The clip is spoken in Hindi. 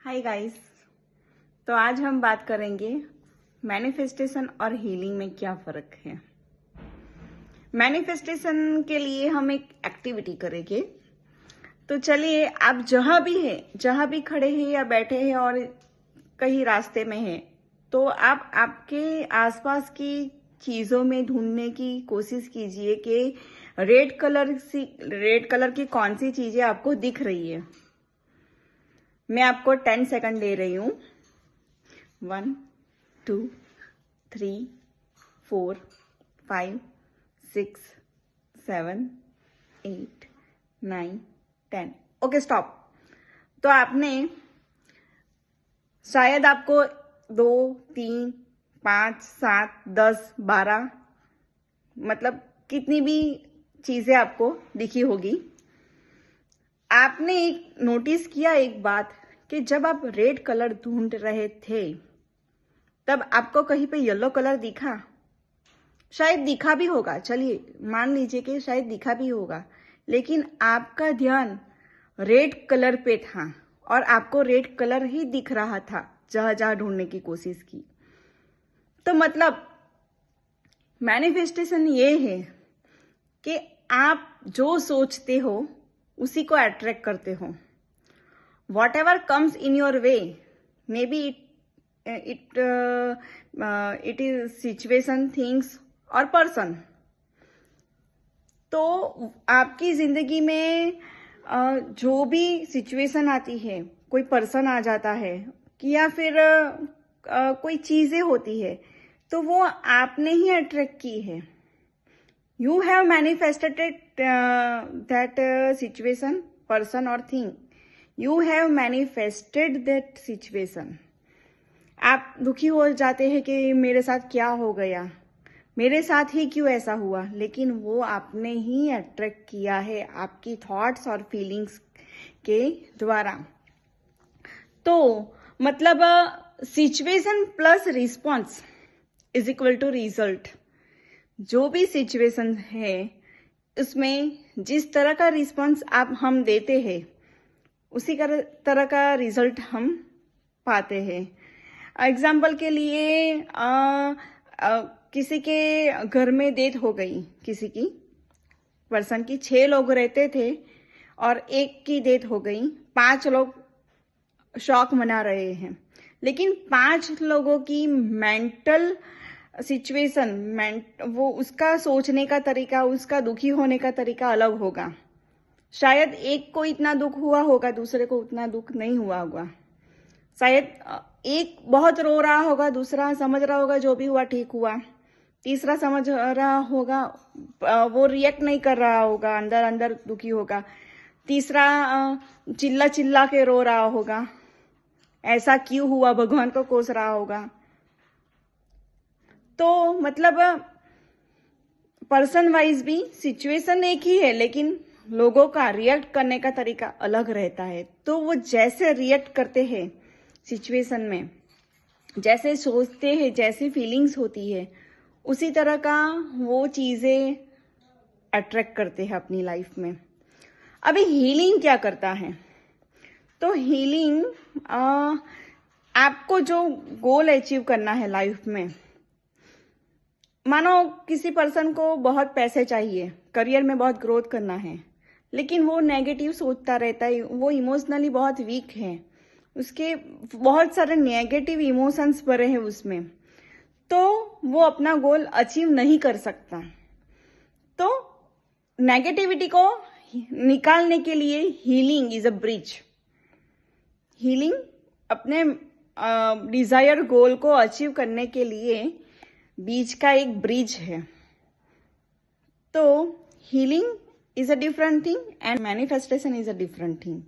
Hi guys. तो आज हम बात करेंगे मैनिफेस्टेशन और हीलिंग में क्या फ़र्क है। मैनिफेस्टेशन के लिए हम एक एक्टिविटी करेंगे। तो चलिए, आप जहाँ भी खड़े हैं या बैठे हैं और कहीं रास्ते में हैं, तो आप आपके आसपास की चीज़ों में ढूंढने की कोशिश कीजिए कि रेड कलर की कौन सी चीज़ें आपको दिख रही है। मैं आपको 10 सेकंड दे रही हूँ। 1 2 3 4 5 6 7 8 9 10। Okay, stop. तो आपने शायद आपको 2 3 5 7 10 12 मतलब कितनी भी चीजें आपको दिखी होगी। आपने एक नोटिस किया एक बात कि जब आप रेड कलर ढूंढ रहे थे तब आपको कहीं पे येलो कलर दिखा। शायद दिखा भी होगा, चलिए मान लीजिए कि शायद दिखा भी होगा, लेकिन आपका ध्यान रेड कलर पे था और आपको रेड कलर ही दिख रहा था जहां जहां ढूंढने की कोशिश की। तो मतलब मैनिफेस्टेशन ये है कि आप जो सोचते हो उसी को अट्रैक्ट करते हो। What ever comes in your way, may be it is situation, things और पर्सन। तो आपकी जिंदगी में जो भी सिचुएशन आती है, कोई पर्सन आ जाता है कि या फिर कोई चीजें होती है, तो वो आपने ही अट्रैक्ट की है। You have manifested that situation, person or thing. You have manifested that situation. आप दुखी हो जाते हैं कि मेरे साथ क्या हो गया, मेरे साथ ही क्यों ऐसा हुआ, लेकिन वो आपने ही अट्रैक्ट किया है आपकी थॉट्स और फीलिंग्स के द्वारा। तो मतलब situation plus response is equal to result. जो भी सिचुएशन है उसमें जिस तरह का रिस्पॉन्स हम देते हैं उसी तरह का रिजल्ट हम पाते हैं। एग्जाम्पल के लिए किसी के घर में डेथ हो गई, किसी की पर्सन की 6 लोग रहते थे और एक की डेथ हो गई। 5 लोग शॉक मना रहे हैं, लेकिन 5 लोगों की मेंटल सिचुएशन, वो उसका सोचने का तरीका, उसका दुखी होने का तरीका अलग होगा। शायद एक को इतना दुख हुआ होगा, दूसरे को उतना दुख नहीं हुआ होगा। शायद एक बहुत रो रहा होगा, दूसरा समझ रहा होगा जो भी हुआ ठीक हुआ, तीसरा समझ रहा होगा, वो रिएक्ट नहीं कर रहा होगा, अंदर अंदर दुखी होगा, तीसरा चिल्ला चिल्ला के रो रहा होगा, ऐसा क्यों हुआ, भगवान को कोस रहा होगा। तो मतलब पर्सन वाइज भी सिचुएशन एक ही है, लेकिन लोगों का रिएक्ट करने का तरीका अलग रहता है। तो वो जैसे रिएक्ट करते हैं सिचुएशन में, जैसे सोचते हैं, जैसी फीलिंग्स होती है, उसी तरह का वो चीजें अट्रैक्ट करते हैं अपनी लाइफ में। अभी हीलिंग क्या करता है? तो हीलिंग आपको जो गोल अचीव करना है लाइफ में, मानो किसी पर्सन को बहुत पैसे चाहिए, करियर में बहुत ग्रोथ करना है, लेकिन वो नेगेटिव सोचता रहता है, वो इमोशनली बहुत वीक है, उसके बहुत सारे नेगेटिव इमोशंस भरे हैं उसमें, तो वो अपना गोल अचीव नहीं कर सकता। तो नेगेटिविटी को निकालने के लिए healing is a bridge. Healing अपने डिजायर गोल को अचीव करने के लिए बीच का एक ब्रिज है। तो healing is a different thing and manifestation is a different thing.